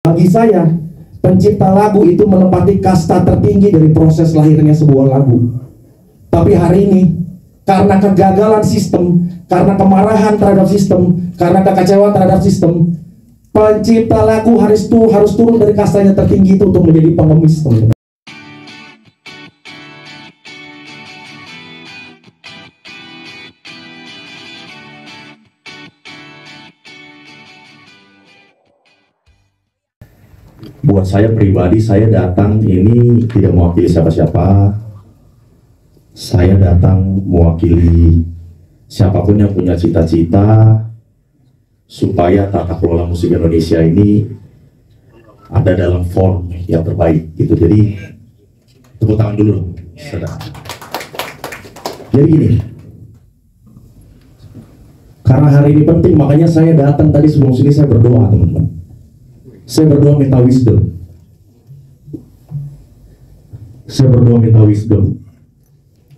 Bagi saya, pencipta lagu itu menempati kasta tertinggi dari proses lahirnya sebuah lagu. Tapi hari ini, karena kegagalan sistem, karena kemarahan terhadap sistem, karena kekecewaan terhadap sistem, pencipta lagu harus turun dari kastanya tertinggi itu untuk menjadi pengemis, teman-teman. Buat saya pribadi, saya datang ini tidak mewakili siapa-siapa. Saya datang mewakili siapapun yang punya cita-cita supaya tata kelola musik Indonesia ini ada dalam form yang terbaik gitu. Jadi tepuk tangan dulu, saudara. Jadi gini, karena hari ini penting, makanya saya datang tadi sebelum sini saya berdoa, teman-teman. Saya berdoa minta wisdom. Saya berdoa minta wisdom.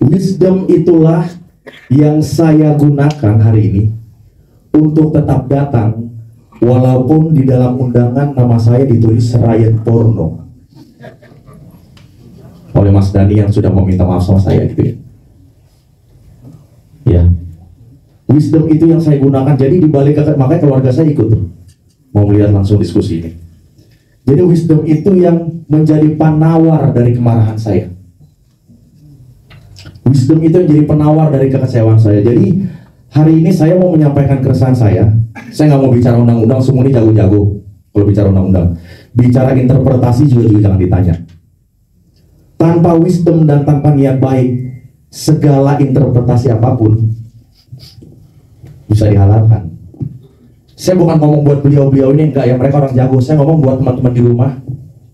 Wisdom itulah yang saya gunakan hari ini untuk tetap datang, walaupun di dalam undangan nama saya ditulis Ryan Porno oleh Mas Dani yang sudah meminta maaf sama saya gitu ya. Ya, wisdom itu yang saya gunakan. Jadi dibalik, makanya keluarga saya ikut tuh, mau melihat langsung diskusi ini. Jadi wisdom itu yang menjadi penawar dari kemarahan saya. Wisdom itu yang jadi penawar dari kekecewaan saya. Jadi hari ini saya mau menyampaikan keresahan saya. Saya nggak mau bicara undang-undang, semua ini jago-jago kalau bicara undang-undang. Bicara interpretasi juga jangan ditanya. Tanpa wisdom dan tanpa niat baik, segala interpretasi apapun bisa dihalalkan. Saya bukan ngomong buat beliau-beliau ini, enggak ya, mereka orang jago. Saya ngomong buat teman-teman di rumah,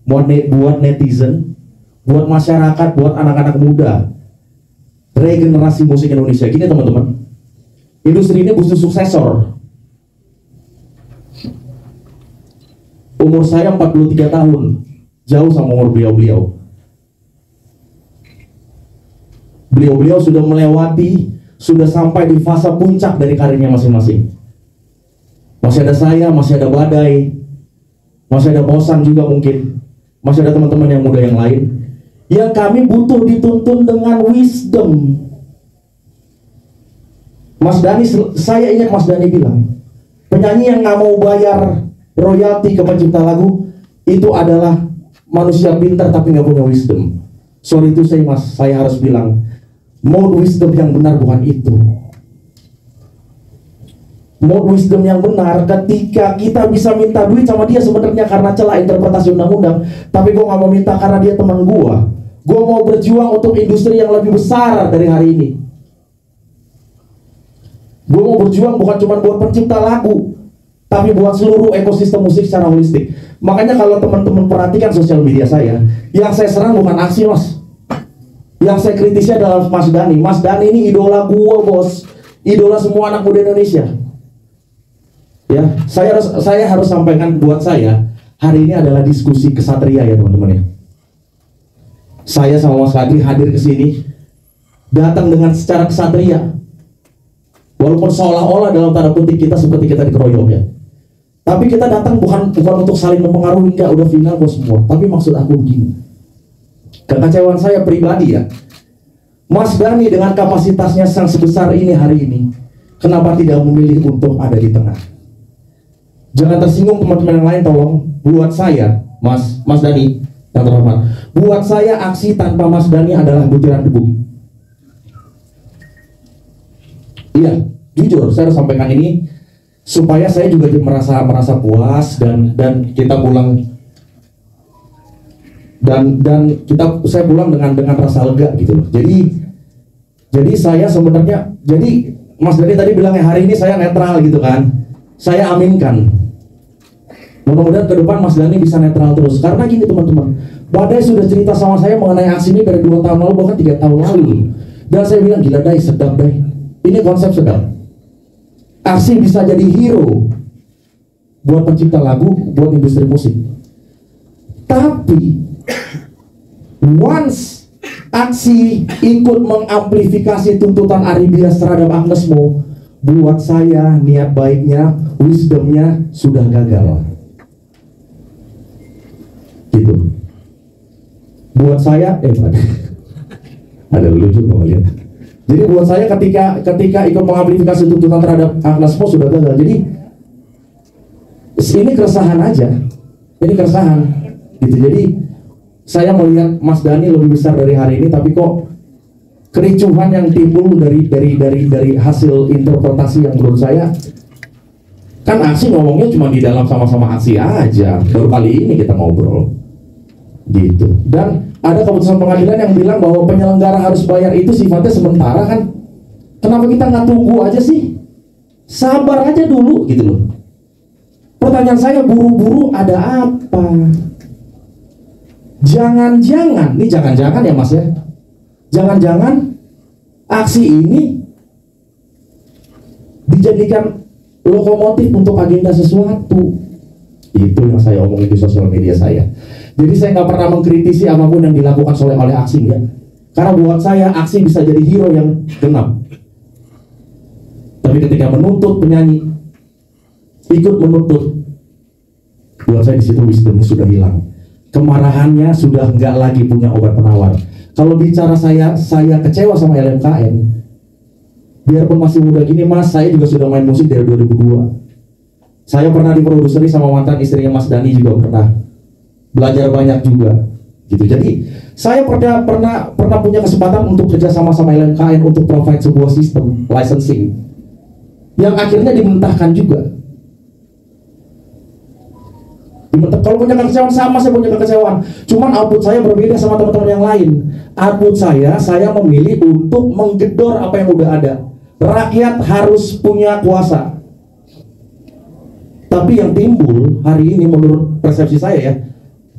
buat netizen, buat masyarakat, buat anak-anak muda, regenerasi musik Indonesia. Gini teman-teman, industri ini butuh suksesor. Umur saya 43 tahun, jauh sama umur beliau-beliau. Beliau-beliau sudah melewati, sudah sampai di fase puncak dari karirnya masing-masing. Masih ada saya, masih ada badai, masih ada bosan juga mungkin, masih ada teman-teman yang muda yang lain, yang kami butuh dituntun dengan wisdom. Mas Dani, saya ingat Mas Dani bilang, penyanyi yang nggak mau bayar royalti ke pencipta lagu itu adalah manusia pintar tapi nggak punya wisdom. Sorry itu saya Mas, saya harus bilang, mode wisdom yang benar bukan itu. Mode wisdom yang benar ketika kita bisa minta duit sama dia sebenarnya karena celah interpretasi undang-undang, tapi gue nggak mau minta karena dia teman gue. Gue mau berjuang untuk industri yang lebih besar dari hari ini. Gue mau berjuang bukan cuma buat pencipta lagu, tapi buat seluruh ekosistem musik secara holistik. Makanya kalau teman-teman perhatikan sosial media saya, yang saya serang bukan aksi Mas. Yang saya kritisi adalah Mas Dani. Mas Dani ini idola gue bos, idola semua anak muda Indonesia. Ya, saya harus sampaikan buat saya, hari ini adalah diskusi kesatria ya teman-teman ya. Saya sama Mas Kadri hadir ke sini datang dengan secara kesatria. Walaupun seolah-olah dalam tanda kutip kita seperti kita dikeroyok ya. Tapi kita datang bukan untuk saling mempengaruhi, enggak, udah final bos semua. Tapi maksud aku begini. Kekecewaan saya pribadi ya. Mas Dani dengan kapasitasnya yang sebesar ini hari ini, kenapa tidak memilih untuk ada di tengah? Jangan tersinggung teman-teman yang lain, tolong. Buat saya, Mas Dani yang terhormat, buat saya aksi tanpa Mas Dani adalah butiran debu. Iya, jujur saya harus sampaikan ini supaya saya juga merasa puas dan kita pulang dan saya pulang dengan rasa lega gitu loh. Jadi saya sebenarnya, jadi Mas Dani tadi bilangnya hari ini saya netral gitu kan. Saya aminkan. Mudah-mudahan ke depan Mas Dani bisa netral terus. Karena gini teman-teman, Badai sudah cerita sama saya mengenai aksi ini dari 2 tahun lalu, bahkan 3 tahun lalu. Dan saya bilang, gila Dai, sedap Dai. Ini konsep sedap. Aksi bisa jadi hero buat pencipta lagu, buat industri musik. Tapi once aksi ikut mengamplifikasi tuntutan Aribias terhadap Agnes Mo, buat saya niat baiknya, wisdomnya sudah gagal. Gitu. Buat saya, ada lucu nggak lihat. Jadi buat saya ketika ikut mengamplifikasi tuntutan terhadap Agnes Mo sudah gagal. Jadi ini keresahan aja, ini keresahan. Gitu. Jadi saya melihat Mas Dhani lebih besar dari hari ini, tapi kok kericuhan yang timbul dari hasil interpretasi yang menurut saya kan aksi ngomongnya cuma di dalam sama-sama aksi aja. Baru kali ini kita ngobrol gitu. Dan ada keputusan pengadilan yang bilang bahwa penyelenggara harus bayar itu sifatnya sementara kan. Kenapa kita nggak tunggu aja sih? Sabar aja dulu gitu loh. Pertanyaan saya, buru-buru ada apa? Jangan-jangan, ini jangan-jangan ya Mas ya, jangan-jangan aksi ini dijadikan lokomotif untuk agenda sesuatu. Itu yang saya omongin di sosial media saya. Jadi saya nggak pernah mengkritisi apapun yang dilakukan oleh aksi ya. Karena buat saya aksi bisa jadi hero yang genap. Tapi ketika menuntut penyanyi, ikut menuntut, buat saya di situ wisdom sudah hilang. Kemarahannya sudah nggak lagi punya obat penawar. Kalau bicara saya kecewa sama LMKN. Biarpun masih muda gini Mas, saya juga sudah main musik dari 2002. Saya pernah diproduseri sama mantan istrinya Mas Dhani juga pernah. Belajar banyak juga. Gitu. Jadi saya pernah punya kesempatan untuk kerja sama LMKN untuk provide sebuah sistem licensing yang akhirnya dimentahkan juga. Kalau punya kekecewaan sama, saya punya kekecewaan. Cuman output saya berbeda sama teman-teman yang lain. Output saya memilih untuk menggedor apa yang udah ada. Rakyat harus punya kuasa. Tapi yang timbul hari ini menurut persepsi saya ya,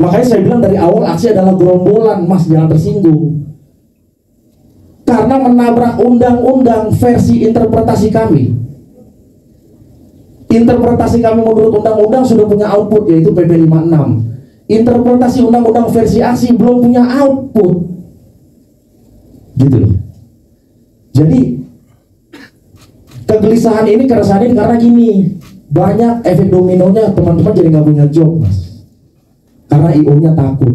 makanya saya bilang dari awal aksi adalah gerombolan, Mas, jangan tersinggung. Karena menabrak undang-undang versi interpretasi kami. Interpretasi kami menurut undang-undang sudah punya output, yaitu PP 56. Interpretasi undang-undang versi aksi belum punya output. Gitu loh. Jadi kegelisahan ini, keresahan ini karena gini, banyak efek dominonya, teman-teman jadi nggak punya job, Mas. Karena IO-nya takut.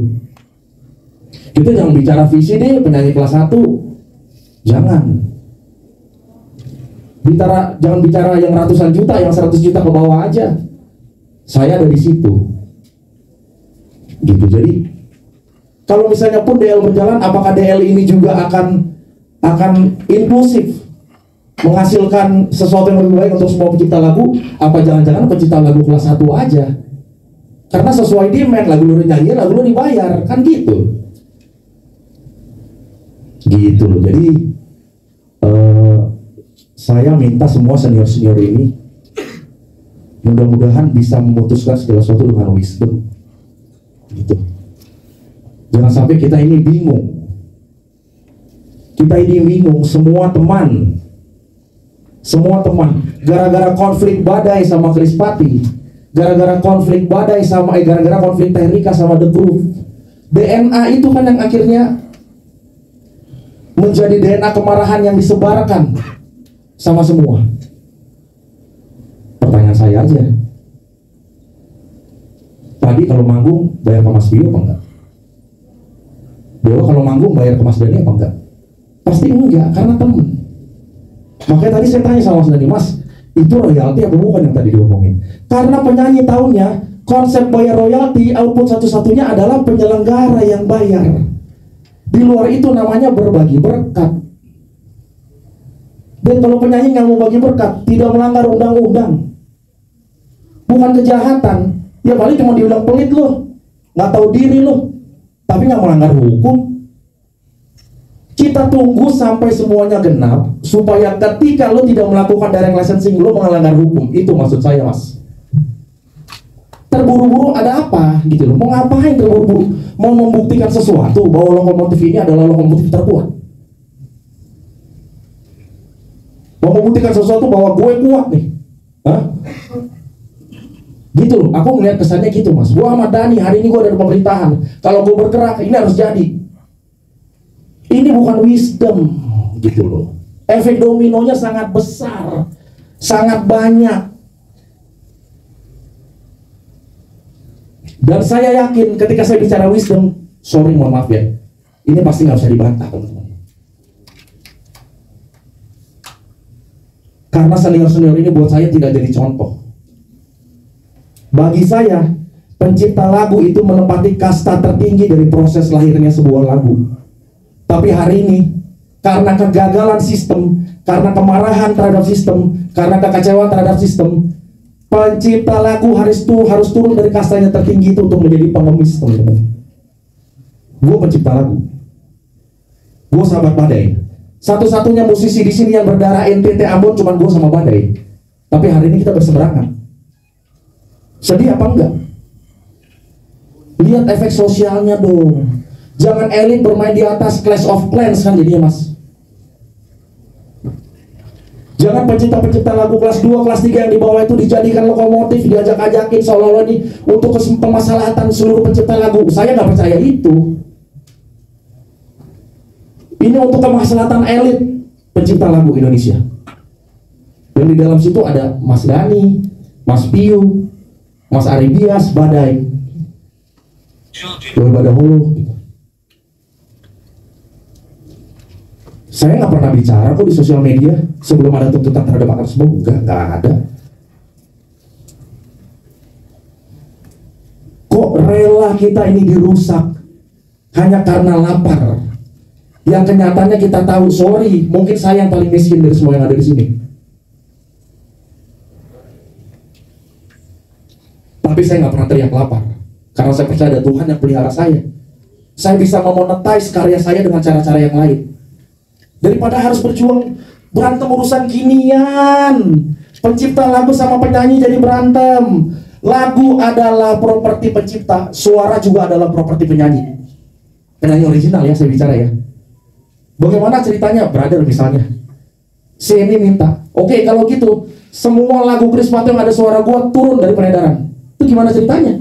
Kita jangan bicara visi deh, penyanyi kelas 1. Jangan. Jangan bicara yang ratusan juta, yang 100 juta ke bawah aja. Saya ada di situ. Gitu. Jadi kalau misalnya pun DL berjalan, apakah DL ini juga akan inklusif, menghasilkan sesuatu yang lebih baik untuk semua pencipta lagu? Apa jangan-jangan pencipta lagu kelas 1 aja? Karena sesuai demand, lagu lu nyanyi, lagu lu dibayar, kan gitu. Gitu loh. Jadi saya minta semua senior-senior ini mudah-mudahan bisa memutuskan segala sesuatu dengan wisdom. Gitu. Jangan sampai kita ini bingung. Kita ini bingung, semua teman gara-gara konflik Badai sama Krispati, gara-gara konflik Badai sama gara-gara konflik Teh Rika sama The Groove. DNA itu kan yang akhirnya menjadi DNA kemarahan yang disebarkan sama semua. Pertanyaan saya aja, tadi kalau manggung bayar ke Mas Bio apa enggak? Dewa kalau manggung bayar ke Mas Dhani apa enggak? Pasti enggak, karena temen. Makanya tadi saya tanya sama Mas Dhani, Mas, itu royalti apa bukan yang tadi diomongin? Karena penyanyi tahunya konsep bayar royalti, output satu-satunya adalah penyelenggara yang bayar. Di luar itu namanya berbagi berkat. Dan kalau penyanyi nggak mau bagi berkat, tidak melanggar undang-undang, bukan kejahatan, ya paling cuma dibilang pelit loh, nggak tahu diri loh, tapi nggak melanggar hukum. Kita tunggu sampai semuanya genap, supaya ketika lo tidak melakukan direct licensing, lo melanggar hukum. Itu maksud saya, Mas. Terburu-buru ada apa gitu loh? Mau ngapain terburu-buru? Mau membuktikan sesuatu bahwa lokomotif ini adalah lokomotif terkuat. Mau membuktikan sesuatu bahwa gue kuat nih. Hah? Gitu loh, aku ngeliat kesannya gitu, Mas. Gue Ahmad Dhani, hari ini gue ada di pemerintahan. Kalau gue bergerak, ini harus jadi. Ini bukan wisdom, gitu loh. Efek dominonya sangat besar, sangat banyak. Dan saya yakin ketika saya bicara wisdom, sorry mohon maaf ya, ini pasti nggak bisa dibantah teman-teman. Karena senior-senior ini buat saya tidak jadi contoh. Bagi saya, pencipta lagu itu menempati kasta tertinggi dari proses lahirnya sebuah lagu. Tapi hari ini, karena kegagalan sistem, karena kemarahan terhadap sistem, karena kekecewaan terhadap sistem, pencipta lagu harus turun dari kastanya tertinggi itu untuk menjadi pengemis, teman-teman. Gue pencipta lagu, gue sahabat Badai. Satu-satunya musisi di sini yang berdarah NTT Ambon cuma gue sama Badai. Tapi hari ini kita berseberangan. Sedih apa enggak? Lihat efek sosialnya dong. Jangan elit bermain di atas Clash of Clans kan jadinya, mas. Jangan pencipta-pencipta lagu kelas 2, kelas 3 yang di bawah itu dijadikan lokomotif, diajak-ajakin seolah-olah ini untuk pemaslahatan seluruh pencipta lagu. Saya nggak percaya itu. Ini untuk kemaslahatan elit pencipta lagu Indonesia. Yang di dalam situ ada Mas Dani, Mas Piu, Mas Aribias, Badai, Boy Badahulu. Saya nggak pernah bicara kok di sosial media sebelum ada tuntutan terhadap akar tersebut. Nggak ada. Kok rela kita ini dirusak hanya karena lapar? Yang kenyataannya kita tahu, sorry, mungkin saya yang paling miskin dari semua yang ada di sini. Tapi saya nggak pernah teriak lapar, karena saya percaya ada Tuhan yang pelihara saya. Saya bisa memonetize karya saya dengan cara-cara yang lain. Daripada harus berjuang berantem urusan ginian. Pencipta lagu sama penyanyi jadi berantem. Lagu adalah properti pencipta, suara juga adalah properti penyanyi. Penyanyi original ya saya bicara ya. Bagaimana ceritanya, brother misalnya? Si ini minta, oke, kalau gitu semua lagu Chris Pato yang ada suara gua turun dari peredaran. Itu gimana ceritanya?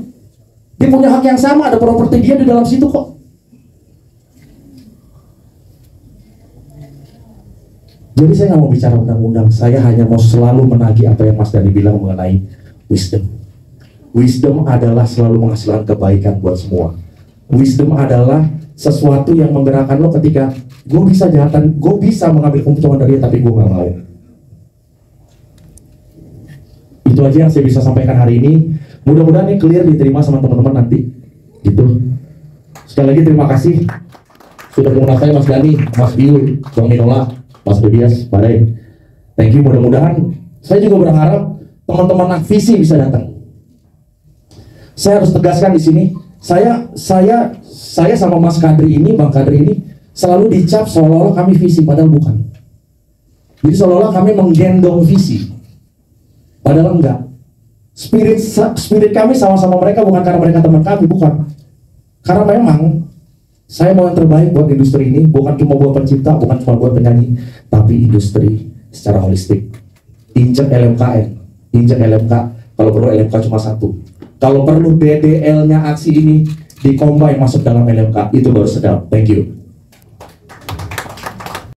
Dia punya hak yang sama, ada properti dia di dalam situ kok. Jadi saya nggak mau bicara undang-undang, saya hanya mau selalu menagih apa yang Mas Dani bilang mengenai wisdom. Wisdom adalah selalu menghasilkan kebaikan buat semua. Wisdom adalah sesuatu yang menggerakkan lo ketika gue bisa jahatan, gue bisa mengambil keuntungan dari dia, tapi gue nggak mau. Itu aja yang saya bisa sampaikan hari ini. Mudah-mudahan ini clear, diterima sama teman-teman nanti. Gitu. Sekali lagi terima kasih sudah mengundang saya Mas Dani, Mas Biu, Bang Minola, Mas Bebias, Badai. Thank you. Mudah-mudahan saya juga berharap teman-teman visi bisa datang. Saya harus tegaskan di sini, saya sama Mas Kadri ini, Bang Kadri ini selalu dicap seolah-olah kami visi, padahal bukan. Jadi seolah-olah kami menggendong visi, padahal enggak. Spirit kami sama-sama mereka bukan karena mereka teman kami, bukan. Karena memang saya mau yang terbaik buat industri ini, bukan cuma buat pencipta, bukan cuma buat penyanyi, tapi industri secara holistik. Injek LMKN, injek LMK, kalau perlu LMK cuma satu. Kalau perlu DDL-nya aksi ini dikombin masuk dalam LMK, itu baru sedap. Thank you.